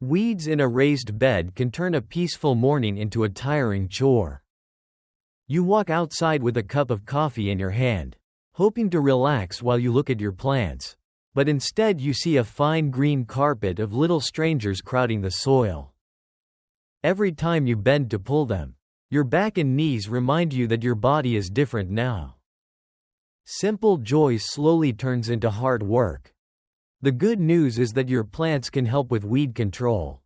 Weeds in a raised bed can turn a peaceful morning into a tiring chore. You walk outside with a cup of coffee in your hand, hoping to relax while you look at your plants, but instead you see a fine green carpet of little strangers crowding the soil. Every time you bend to pull them, your back and knees remind you that your body is different now. Simple joy slowly turns into hard work. The good news is that your plants can help with weed control.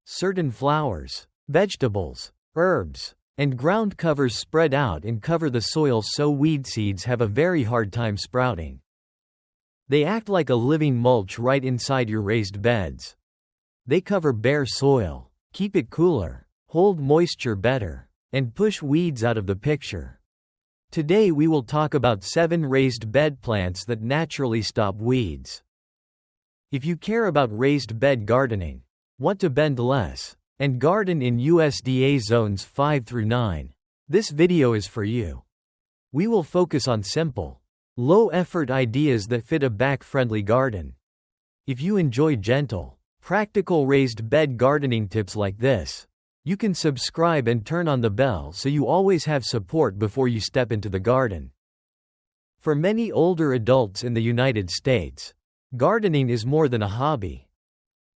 Certain flowers, vegetables, herbs, and ground covers spread out and cover the soil so weed seeds have a very hard time sprouting. They act like a living mulch right inside your raised beds. They cover bare soil, keep it cooler, hold moisture better, and push weeds out of the picture. Today we will talk about 7 raised bed plants that naturally stop weeds. If you care about raised bed gardening, want to bend less, and garden in USDA zones 5 through 9, this video is for you. We will focus on simple, low-effort ideas that fit a back-friendly garden. If you enjoy gentle, practical raised bed gardening tips like this, you can subscribe and turn on the bell so you always have support before you step into the garden. For many older adults in the United States, gardening is more than a hobby.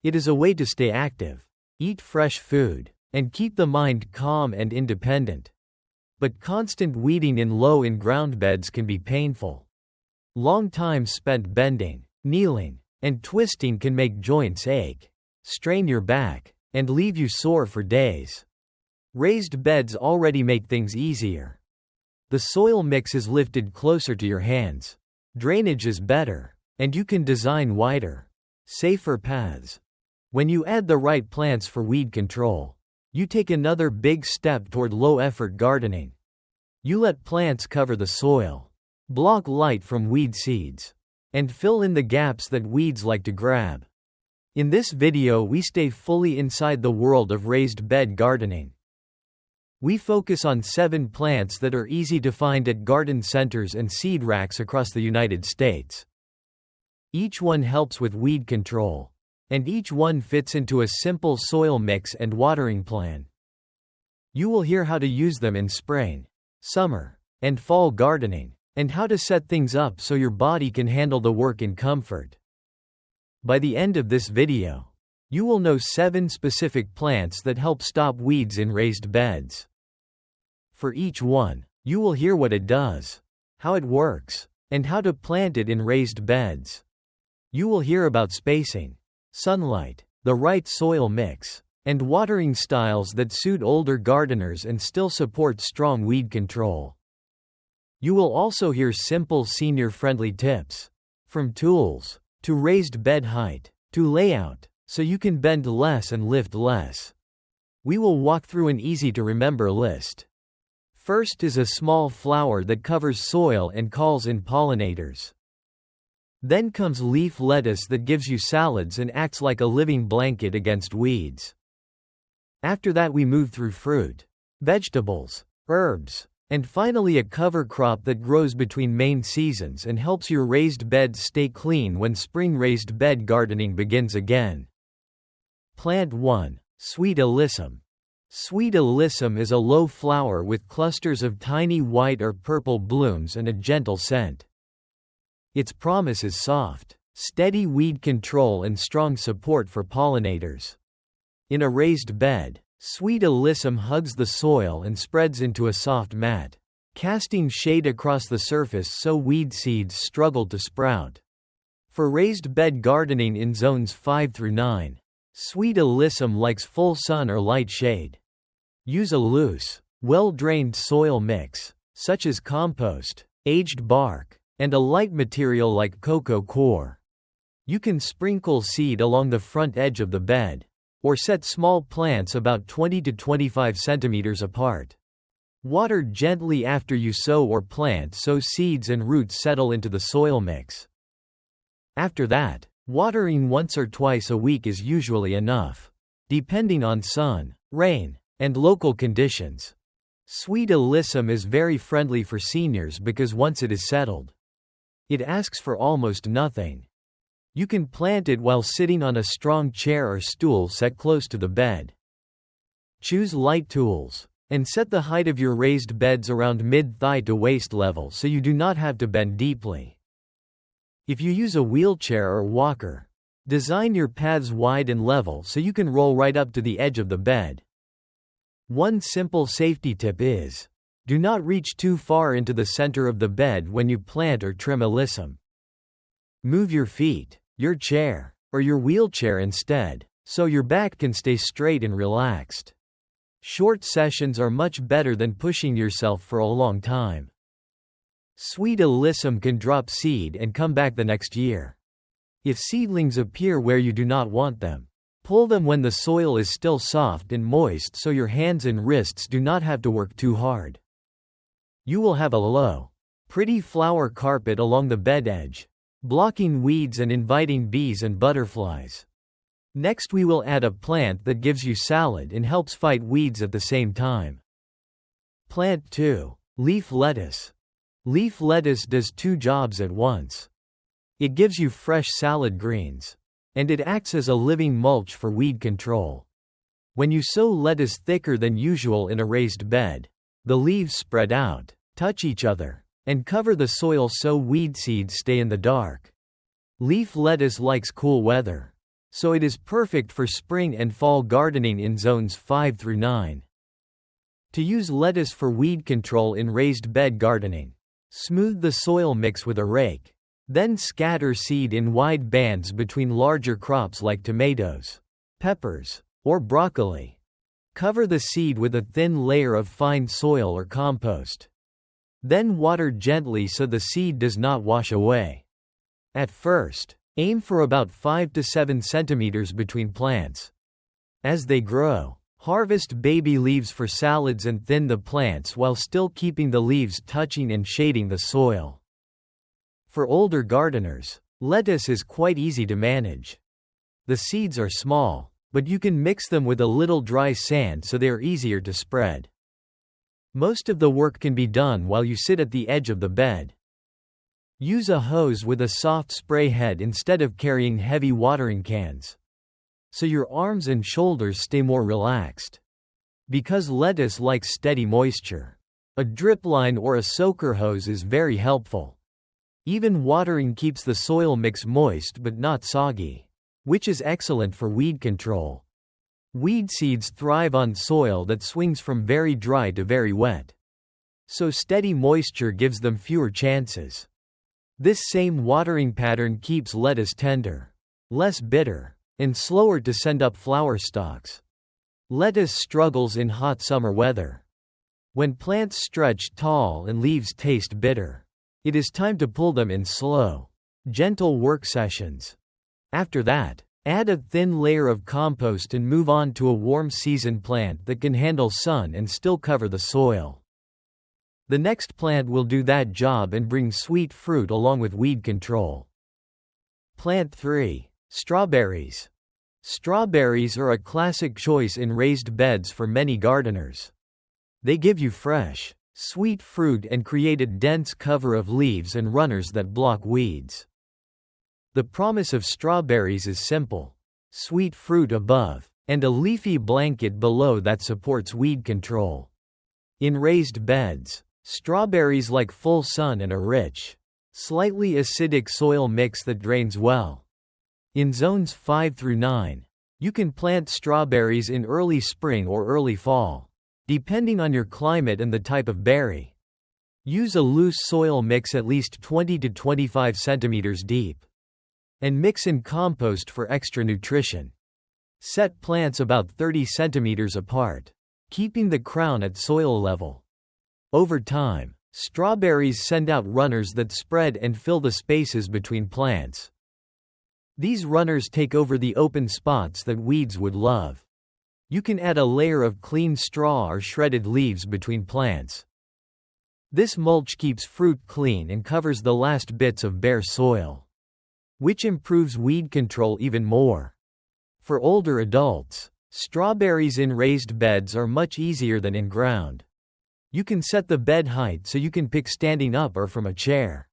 It is a way to stay active, eat fresh food, and keep the mind calm and independent. But constant weeding in low-in-ground beds can be painful. Long time spent bending, kneeling, and twisting can make joints ache, strain your back, and leave you sore for days. Raised beds already make things easier. The soil mix is lifted closer to your hands, drainage is better, and you can design wider, safer paths. When you add the right plants for weed control, you take another big step toward low-effort gardening. You let plants cover the soil, block light from weed seeds, and fill in the gaps that weeds like to grab. In this video we stay fully inside the world of raised bed gardening. We focus on 7 plants that are easy to find at garden centers and seed racks across the United States. Each one helps with weed control, and each one fits into a simple soil mix and watering plan. You will hear how to use them in spring, summer, and fall gardening, and how to set things up so your body can handle the work in comfort. By the end of this video, you will know 7 specific plants that help stop weeds in raised beds. For each one, you will hear what it does, how it works, and how to plant it in raised beds. You will hear about spacing, sunlight, the right soil mix, and watering styles that suit older gardeners and still support strong weed control. You will also hear simple senior-friendly tips, from tools, to raised bed height, to layout, so you can bend less and lift less. We will walk through an easy-to-remember list. First is a small flower that covers soil and calls in pollinators. Then comes leaf lettuce that gives you salads and acts like a living blanket against weeds. After that we move through fruit, vegetables, herbs, and finally a cover crop that grows between main seasons and helps your raised beds stay clean when spring raised bed gardening begins again. Plant 1. Sweet alyssum. Sweet alyssum is a low flower with clusters of tiny white or purple blooms and a gentle scent. Its promise is soft, steady weed control and strong support for pollinators. In a raised bed, sweet alyssum hugs the soil and spreads into a soft mat, casting shade across the surface so weed seeds struggle to sprout. For raised bed gardening in zones 5 through 9, sweet alyssum likes full sun or light shade. Use a loose, well-drained soil mix, such as compost, aged bark, and a light material like cocoa coir. You can sprinkle seed along the front edge of the bed, or set small plants about 20 to 25 centimeters apart. Water gently after you sow or plant so seeds and roots settle into the soil mix. After that, watering once or twice a week is usually enough, depending on sun, rain, and local conditions. Sweet alyssum is very friendly for seniors because once it is settled, it asks for almost nothing. You can plant it while sitting on a strong chair or stool set close to the bed. Choose light tools, and set the height of your raised beds around mid-thigh to waist level so you do not have to bend deeply. If you use a wheelchair or walker, design your paths wide and level so you can roll right up to the edge of the bed. One simple safety tip is, do not reach too far into the center of the bed when you plant or trim alyssum. Move your feet, your chair, or your wheelchair instead, so your back can stay straight and relaxed. Short sessions are much better than pushing yourself for a long time. Sweet alyssum can drop seed and come back the next year. If seedlings appear where you do not want them, pull them when the soil is still soft and moist so your hands and wrists do not have to work too hard. You will have a low, pretty flower carpet along the bed edge, blocking weeds and inviting bees and butterflies. Next we will add a plant that gives you salad and helps fight weeds at the same time. Plant 2. Leaf lettuce. Leaf lettuce does two jobs at once. It gives you fresh salad greens, and it acts as a living mulch for weed control. When you sow lettuce thicker than usual in a raised bed, the leaves spread out, touch each other, and cover the soil so weed seeds stay in the dark. Leaf lettuce likes cool weather, so it is perfect for spring and fall gardening in zones 5 through 9. To use lettuce for weed control in raised bed gardening, smooth the soil mix with a rake. Then scatter seed in wide bands between larger crops like tomatoes, peppers, or broccoli. Cover the seed with a thin layer of fine soil or compost. Then water gently so the seed does not wash away. At first, aim for about 5 to 7 centimeters between plants. As they grow, harvest baby leaves for salads and thin the plants while still keeping the leaves touching and shading the soil. For older gardeners, lettuce is quite easy to manage. The seeds are small, but you can mix them with a little dry sand so they are easier to spread. Most of the work can be done while you sit at the edge of the bed. Use a hose with a soft spray head instead of carrying heavy watering cans, so your arms and shoulders stay more relaxed. Because lettuce likes steady moisture, a drip line or a soaker hose is very helpful. Even watering keeps the soil mix moist but not soggy, which is excellent for weed control. Weed seeds thrive on soil that swings from very dry to very wet, so steady moisture gives them fewer chances. This same watering pattern keeps lettuce tender, less bitter, and slower to send up flower stalks. Lettuce struggles in hot summer weather. When plants stretch tall and leaves taste bitter, it is time to pull them in slow, gentle work sessions. After that, add a thin layer of compost and move on to a warm season plant that can handle sun and still cover the soil. The next plant will do that job and bring sweet fruit along with weed control. Plant 3. Strawberries. Strawberries are a classic choice in raised beds for many gardeners. They give you fresh, sweet fruit and create a dense cover of leaves and runners that block weeds. The promise of strawberries is simple: sweet fruit above, and a leafy blanket below that supports weed control. In raised beds, strawberries like full sun and a rich, slightly acidic soil mix that drains well. In zones 5 through 9, you can plant strawberries in early spring or early fall, depending on your climate and the type of berry. Use a loose soil mix at least 20 to 25 centimeters deep, and mix in compost for extra nutrition. Set plants about 30 centimeters apart, keeping the crown at soil level. Over time, strawberries send out runners that spread and fill the spaces between plants. These runners take over the open spots that weeds would love. You can add a layer of clean straw or shredded leaves between plants. This mulch keeps fruit clean and covers the last bits of bare soil, which improves weed control even more. For older adults, strawberries in raised beds are much easier than in ground. You can set the bed height so you can pick standing up or from a chair.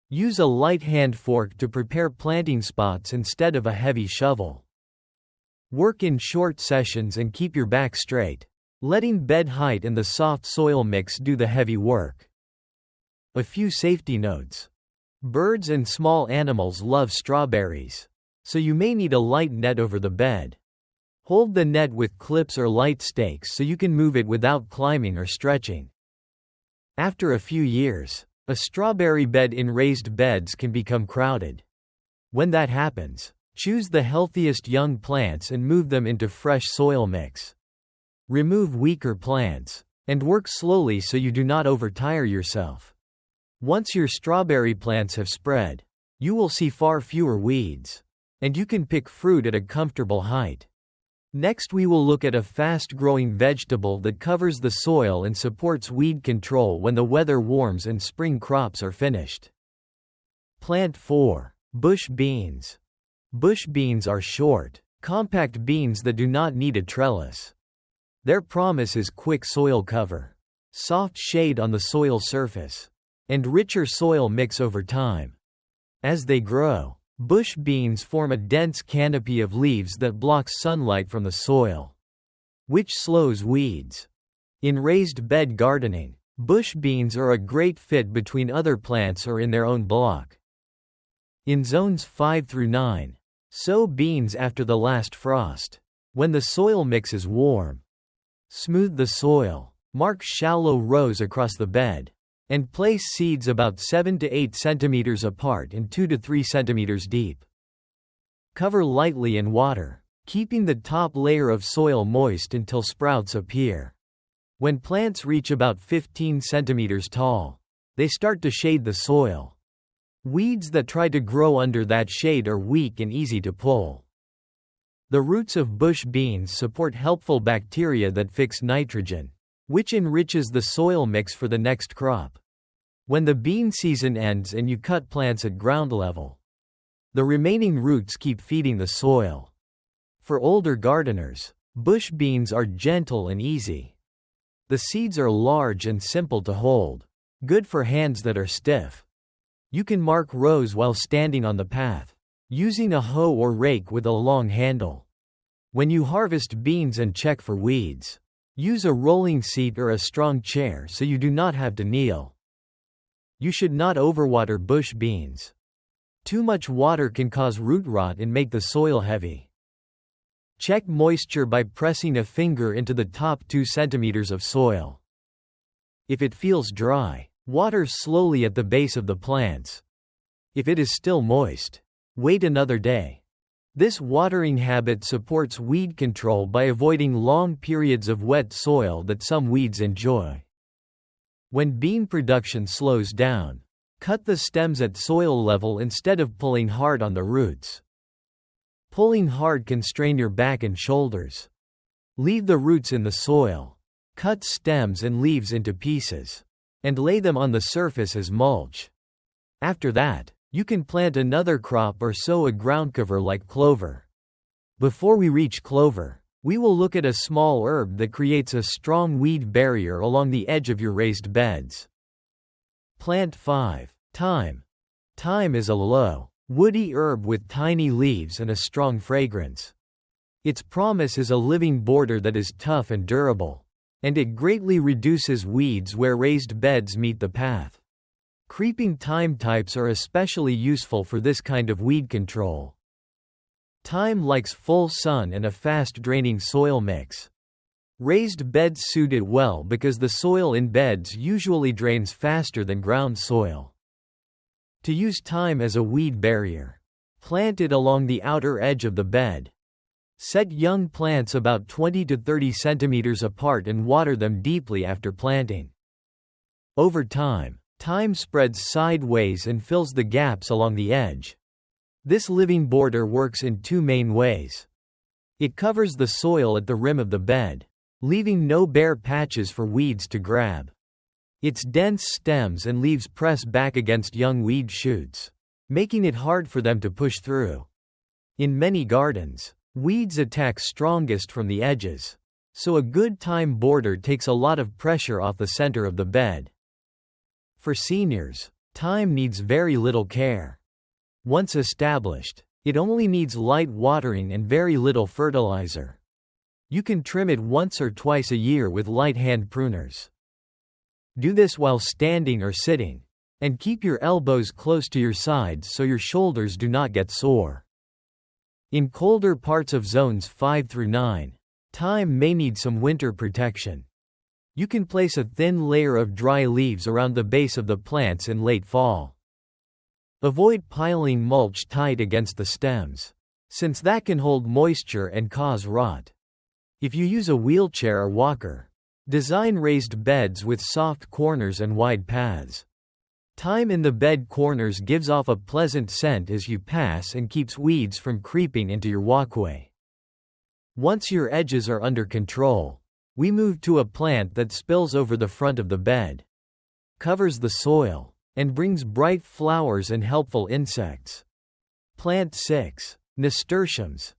Use a light hand fork to prepare planting spots instead of a heavy shovel. Work in short sessions and keep your back straight, letting bed height and the soft soil mix do the heavy work. A few safety notes. Birds and small animals love strawberries, so you may need a light net over the bed. Hold the net with clips or light stakes so you can move it without climbing or stretching. After a few years, a strawberry bed in raised beds can become crowded. When that happens, choose the healthiest young plants and move them into fresh soil mix. Remove weaker plants, and work slowly so you do not overtire yourself. Once your strawberry plants have spread, you will see far fewer weeds, and you can pick fruit at a comfortable height. Next, we will look at a fast-growing vegetable that covers the soil and supports weed control when the weather warms and spring crops are finished. Plant 4. Bush beans. Bush beans are short, compact beans that do not need a trellis. Their promise is quick soil cover, soft shade on the soil surface, and richer soil mix over time. As they grow, bush beans form a dense canopy of leaves that blocks sunlight from the soil, which slows weeds. In raised bed gardening, bush beans are a great fit between other plants or in their own block. In zones 5 through 9, sow beans after the last frost. When the soil mix is warm, smooth the soil, mark shallow rows across the bed, and place seeds about 7 to 8 centimeters apart and 2 to 3 centimeters deep. Cover lightly in water, keeping the top layer of soil moist until sprouts appear. When plants reach about 15 centimeters tall, they start to shade the soil. Weeds that try to grow under that shade are weak and easy to pull. The roots of bush beans support helpful bacteria that fix nitrogen, which enriches the soil mix for the next crop. When the bean season ends and you cut plants at ground level, the remaining roots keep feeding the soil. For older gardeners, bush beans are gentle and easy. The seeds are large and simple to hold, good for hands that are stiff. You can mark rows while standing on the path, using a hoe or rake with a long handle. When you harvest beans and check for weeds, use a rolling seat or a strong chair so you do not have to kneel. You should not overwater bush beans. Too much water can cause root rot and make the soil heavy. Check moisture by pressing a finger into the top 2 centimeters of soil. If it feels dry, water slowly at the base of the plants. If it is still moist, wait another day. This watering habit supports weed control by avoiding long periods of wet soil that some weeds enjoy. When bean production slows down, cut the stems at soil level instead of pulling hard on the roots. Pulling hard can strain your back and shoulders. Leave the roots in the soil. Cut stems and leaves into pieces, and lay them on the surface as mulch. After that, you can plant another crop or sow a ground cover like clover. Before we reach clover, we will look at a small herb that creates a strong weed barrier along the edge of your raised beds. Plant 5. Thyme. Thyme is a low, woody herb with tiny leaves and a strong fragrance. Its promise is a living border that is tough and durable, and it greatly reduces weeds where raised beds meet the path. Creeping thyme types are especially useful for this kind of weed control. Thyme likes full sun and a fast-draining soil mix. Raised beds suit it well because the soil in beds usually drains faster than ground soil. To use thyme as a weed barrier, plant it along the outer edge of the bed. Set young plants about 20 to 30 centimeters apart and water them deeply after planting. Over time, thyme spreads sideways and fills the gaps along the edge. This living border works in 2 main ways. It covers the soil at the rim of the bed, leaving no bare patches for weeds to grab. Its dense stems and leaves press back against young weed shoots, making it hard for them to push through. In many gardens, weeds attack strongest from the edges, so a good thyme border takes a lot of pressure off the center of the bed. For seniors, Thyme needs very little care. Once established, it only needs light watering and very little fertilizer. You can trim it once or twice a year with light hand pruners. Do this while standing or sitting, and keep your elbows close to your sides so your shoulders do not get sore. In colder parts of zones 5 through 9, thyme may need some winter protection. You can place a thin layer of dry leaves around the base of the plants in late fall. Avoid piling mulch tight against the stems, since that can hold moisture and cause rot. If you use a wheelchair or walker, design raised beds with soft corners and wide paths. Thyme in the bed corners gives off a pleasant scent as you pass and keeps weeds from creeping into your walkway. Once your edges are under control, we move to a plant that spills over the front of the bed, covers the soil, and brings bright flowers and helpful insects. Plant 6. Nasturtiums.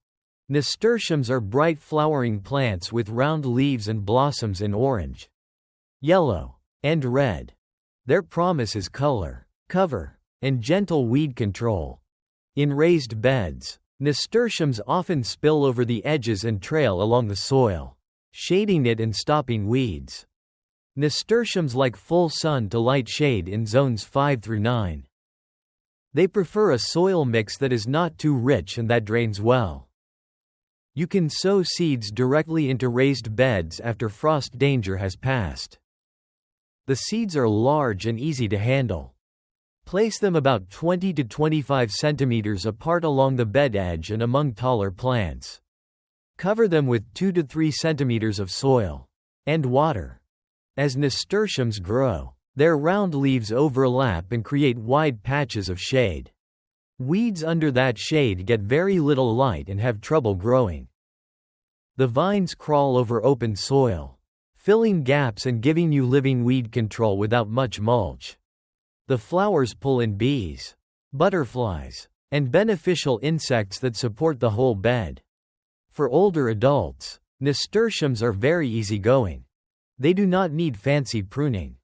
Nasturtiums are bright flowering plants with round leaves and blossoms in orange, yellow, and red. Their promise is color, cover, and gentle weed control. In raised beds, nasturtiums often spill over the edges and trail along the soil, shading it and stopping weeds. Nasturtiums like full sun to light shade in zones 5 through 9. They prefer a soil mix that is not too rich and that drains well. You can sow seeds directly into raised beds after frost danger has passed. The seeds are large and easy to handle. Place them about 20 to 25 centimeters apart along the bed edge and among taller plants. Cover them with 2 to 3 centimeters of soil and water. As nasturtiums grow, their round leaves overlap and create wide patches of shade. Weeds under that shade get very little light and have trouble growing. The vines crawl over open soil, filling gaps and giving you living weed control without much mulch. The flowers pull in bees, butterflies, and beneficial insects that support the whole bed. For older adults, nasturtiums are very easygoing. They do not need fancy pruning.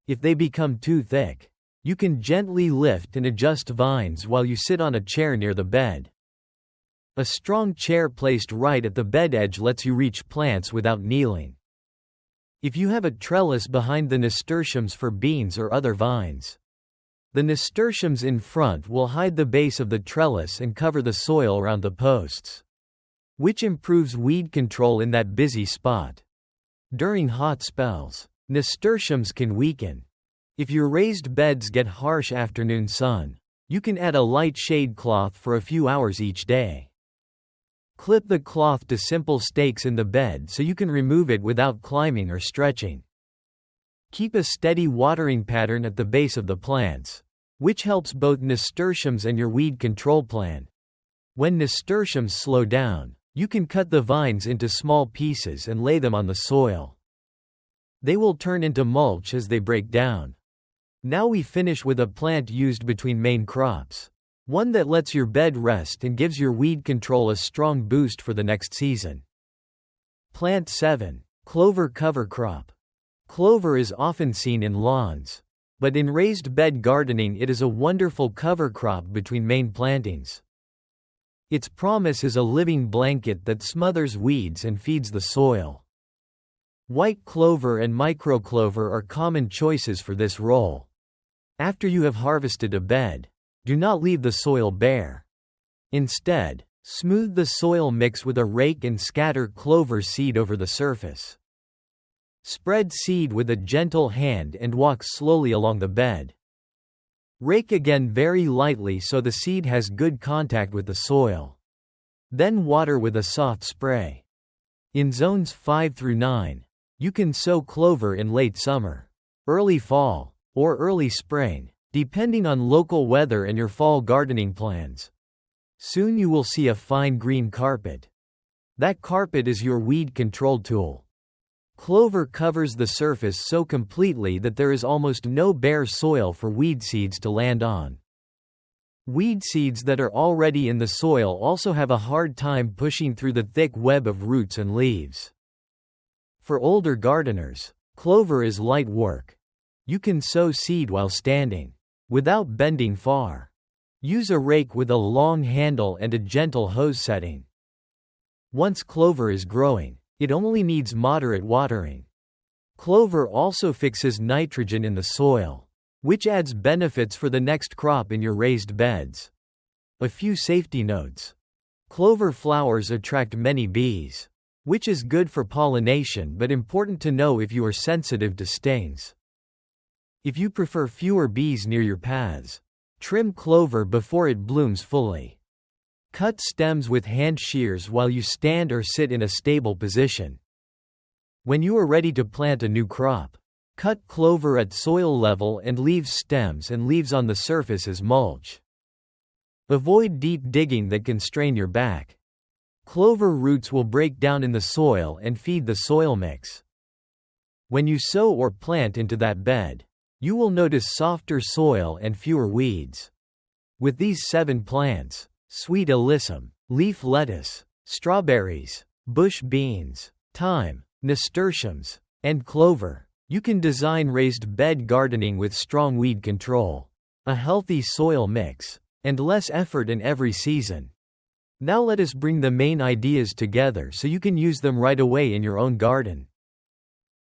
If they become too thick, you can gently lift and adjust vines while you sit on a chair near the bed. A strong chair placed right at the bed edge lets you reach plants without kneeling. If you have a trellis behind the nasturtiums for beans or other vines, the nasturtiums in front will hide the base of the trellis and cover the soil around the posts, which improves weed control in that busy spot. During hot spells, nasturtiums can weaken. If your raised beds get harsh afternoon sun, you can add a light shade cloth for a few hours each day. Clip the cloth to simple stakes in the bed so you can remove it without climbing or stretching. Keep a steady watering pattern at the base of the plants, which helps both nasturtiums and your weed control plan. When nasturtiums slow down, you can cut the vines into small pieces and lay them on the soil. They will turn into mulch as they break down. Now we finish with a plant used between main crops. One that lets your bed rest and gives your weed control a strong boost for the next season. Plant 7. Clover cover crop. Clover is often seen in lawns, but in raised bed gardening it is a wonderful cover crop between main plantings. Its promise is a living blanket that smothers weeds and feeds the soil. White clover and microclover are common choices for this role. After you have harvested a bed, do not leave the soil bare. Instead, smooth the soil mix with a rake and scatter clover seed over the surface. Spread seed with a gentle hand and walk slowly along the bed. Rake again very lightly so the seed has good contact with the soil. Then water with a soft spray. In zones 5 through 9, you can sow clover in late summer, early fall, or early spring, depending on local weather and your fall gardening plans. Soon you will see a fine green carpet. That carpet is your weed control tool. Clover covers the surface so completely that there is almost no bare soil for weed seeds to land on. Weed seeds that are already in the soil also have a hard time pushing through the thick web of roots and leaves. For older gardeners, clover is light work. You can sow seed while standing. without bending far. Use a rake with a long handle and a gentle hose setting. Once clover is growing, it only needs moderate watering. Clover also fixes nitrogen in the soil, which adds benefits for the next crop in your raised beds. A few safety notes. Clover flowers attract many bees, which is good for pollination but important to know if you are sensitive to stings. If you prefer fewer bees near your paths, trim clover before it blooms fully. Cut stems with hand shears while you stand or sit in a stable position. When you are ready to plant a new crop, cut clover at soil level and leave stems and leaves on the surface as mulch. Avoid deep digging that can strain your back. Clover roots will break down in the soil and feed the soil mix. When you sow or plant into that bed, you will notice softer soil and fewer weeds. With these 7 plants, sweet alyssum, leaf lettuce, strawberries, bush beans, thyme, nasturtiums, and clover, you can design raised bed gardening with strong weed control, a healthy soil mix, and less effort in every season. Now let us bring the main ideas together so you can use them right away in your own garden.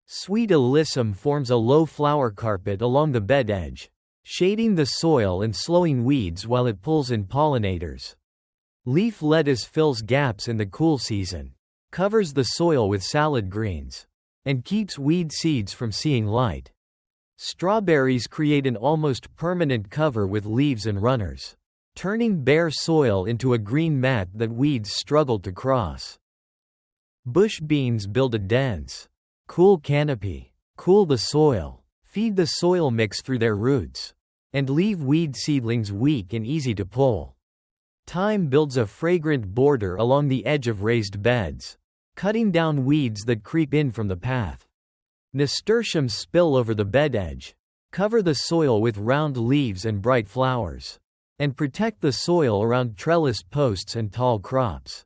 Sweet alyssum forms a low flower carpet along the bed edge, shading the soil and slowing weeds while it pulls in pollinators. Leaf lettuce fills gaps in the cool season, covers the soil with salad greens, and keeps weed seeds from seeing light. Strawberries create an almost permanent cover with leaves and runners, turning bare soil into a green mat that weeds struggle to cross. Bush beans build a dense, cool canopy, cool the soil, feed the soil mix through their roots, and leave weed seedlings weak and easy to pull. Thyme builds a fragrant border along the edge of raised beds, cutting down weeds that creep in from the path. Nasturtiums spill over the bed edge, cover the soil with round leaves and bright flowers, and protect the soil around trellis posts and tall crops.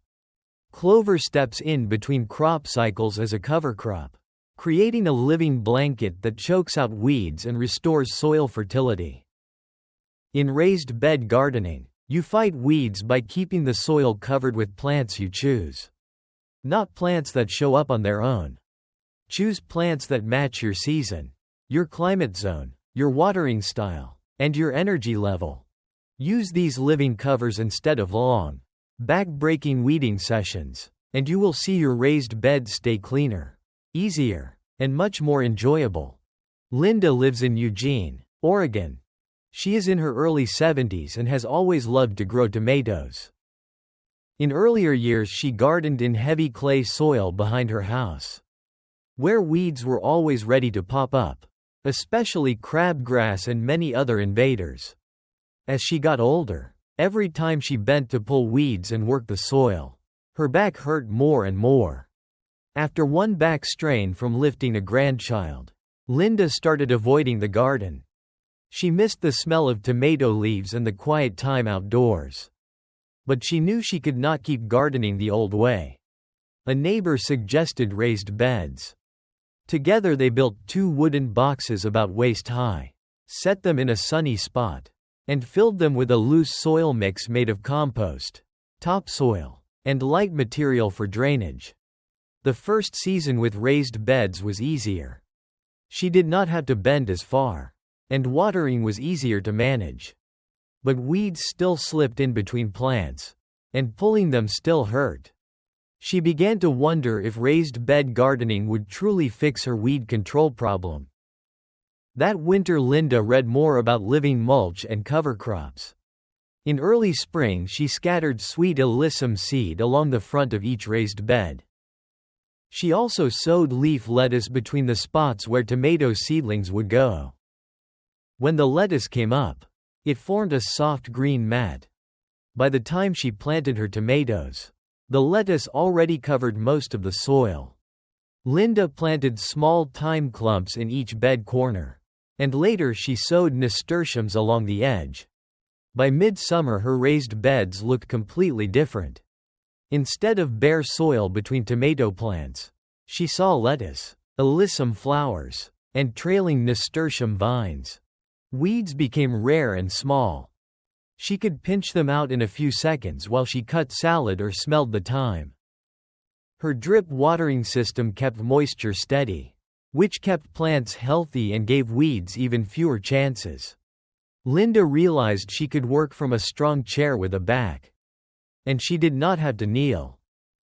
Clover steps in between crop cycles as a cover crop, creating a living blanket that chokes out weeds and restores soil fertility. In raised bed gardening, you fight weeds by keeping the soil covered with plants you choose. Not plants that show up on their own. Choose plants that match your season, your climate zone, your watering style, and your energy level. Use these living covers instead of long, back-breaking weeding sessions, and you will see your raised bed stay cleaner, easier, and much more enjoyable. Linda lives in Eugene, Oregon. She is in her early 70s and has always loved to grow tomatoes. In earlier years she gardened in heavy clay soil behind her house, where weeds were always ready to pop up, especially crabgrass and many other invaders. As she got older, every time she bent to pull weeds and work the soil, her back hurt more and more. After one back strain from lifting a grandchild, Linda started avoiding the garden. She missed the smell of tomato leaves and the quiet time outdoors. But she knew she could not keep gardening the old way. A neighbor suggested raised beds. Together they built 2 wooden boxes about waist high, set them in a sunny spot, and filled them with a loose soil mix made of compost, topsoil, and light material for drainage. The first season with raised beds was easier. She did not have to bend as far, and watering was easier to manage. But weeds still slipped in between plants, and pulling them still hurt. She began to wonder if raised bed gardening would truly fix her weed control problem. That winter Linda read more about living mulch and cover crops. In early spring she scattered sweet alyssum seed along the front of each raised bed. She also sowed leaf lettuce between the spots where tomato seedlings would go. When the lettuce came up, it formed a soft green mat. By the time she planted her tomatoes, the lettuce already covered most of the soil. Linda planted small thyme clumps in each bed corner, and later she sowed nasturtiums along the edge. By midsummer her raised beds looked completely different. Instead of bare soil between tomato plants, she saw lettuce, alyssum flowers, and trailing nasturtium vines. Weeds became rare and small. She could pinch them out in a few seconds while she cut salad or smelled the thyme. Her drip watering system kept moisture steady, which kept plants healthy and gave weeds even fewer chances. Linda realized she could work from a strong chair with a back. And she did not have to kneel.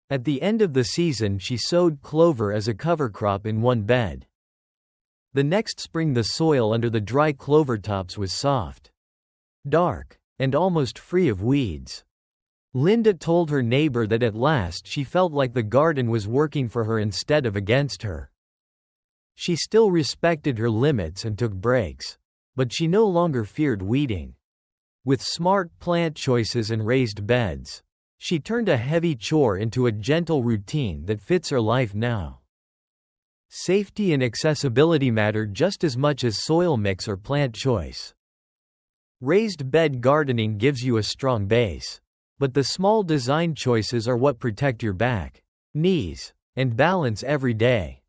At the end of the season, she sowed clover as a cover crop in one bed. The next spring, the soil under the dry clover tops was soft, dark, and almost free of weeds. Linda told her neighbor that at last she felt like the garden was working for her instead of against her. She still respected her limits and took breaks, but she no longer feared weeding. With smart plant choices and raised beds, she turned a heavy chore into a gentle routine that fits her life now. Safety and accessibility matter just as much as soil mix or plant choice. Raised bed gardening gives you a strong base, but the small design choices are what protect your back, knees, and balance every day.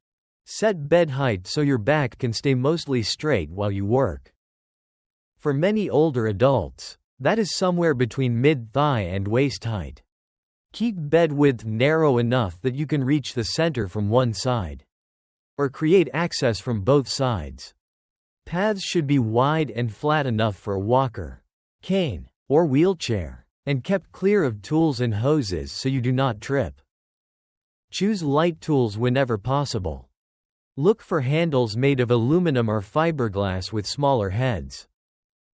Set bed height so your back can stay mostly straight while you work. For many older adults, that is somewhere between mid-thigh and waist height. Keep bed width narrow enough that you can reach the center from one side, or create access from both sides. Paths should be wide and flat enough for a walker, cane, or wheelchair, and kept clear of tools and hoses so you do not trip. Choose light tools whenever possible. Look for handles made of aluminum or fiberglass with smaller heads.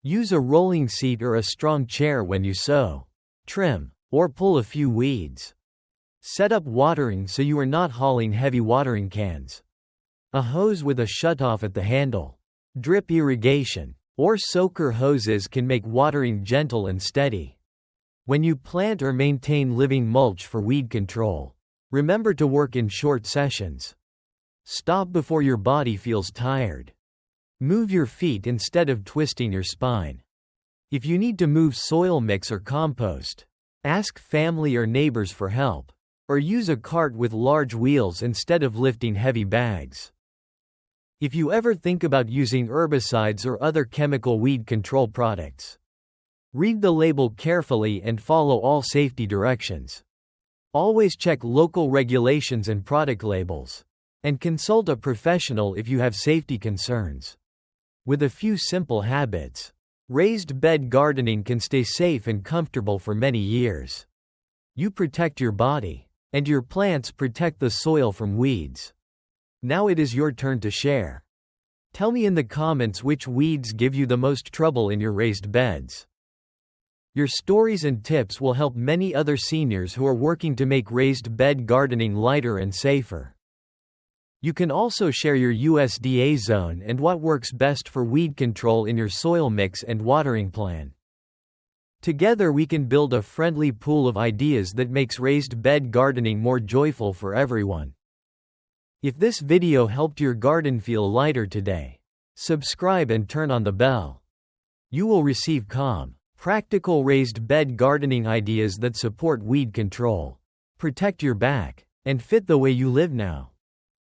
Use a rolling seat or a strong chair when you sow, trim, or pull a few weeds. Set up watering so you are not hauling heavy watering cans. A hose with a shutoff at the handle, drip irrigation, or soaker hoses can make watering gentle and steady. When you plant or maintain living mulch for weed control, remember to work in short sessions. Stop before your body feels tired. Move your feet instead of twisting your spine. If you need to move soil mix or compost, ask family or neighbors for help, or use a cart with large wheels instead of lifting heavy bags. If you ever think about using herbicides or other chemical weed control products, read the label carefully and follow all safety directions. Always check local regulations and product labels, and consult a professional if you have safety concerns. With a few simple habits, raised bed gardening can stay safe and comfortable for many years. You protect your body, and your plants protect the soil from weeds. Now it is your turn to share. Tell me in the comments which weeds give you the most trouble in your raised beds. Your stories and tips will help many other seniors who are working to make raised bed gardening lighter and safer. You can also share your USDA zone and what works best for weed control in your soil mix and watering plan. Together we can build a friendly pool of ideas that makes raised bed gardening more joyful for everyone. If this video helped your garden feel lighter today, subscribe and turn on the bell. You will receive calm, practical raised bed gardening ideas that support weed control, protect your back, and fit the way you live now.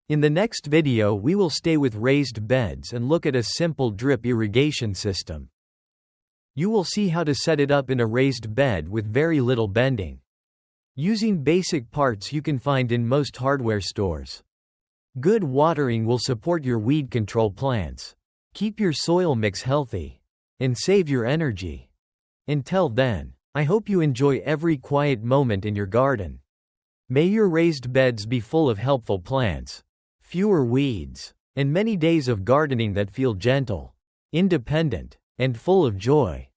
In the next video we will stay with raised beds and look at a simple drip irrigation system. You will see how to set it up in a raised bed with very little bending, using basic parts you can find in most hardware stores. Good watering will support your weed control plants, keep your soil mix healthy, and save your energy. Until then, I hope you enjoy every quiet moment in your garden. May your raised beds be full of helpful plants, fewer weeds, and many days of gardening that feel gentle, independent, and full of joy.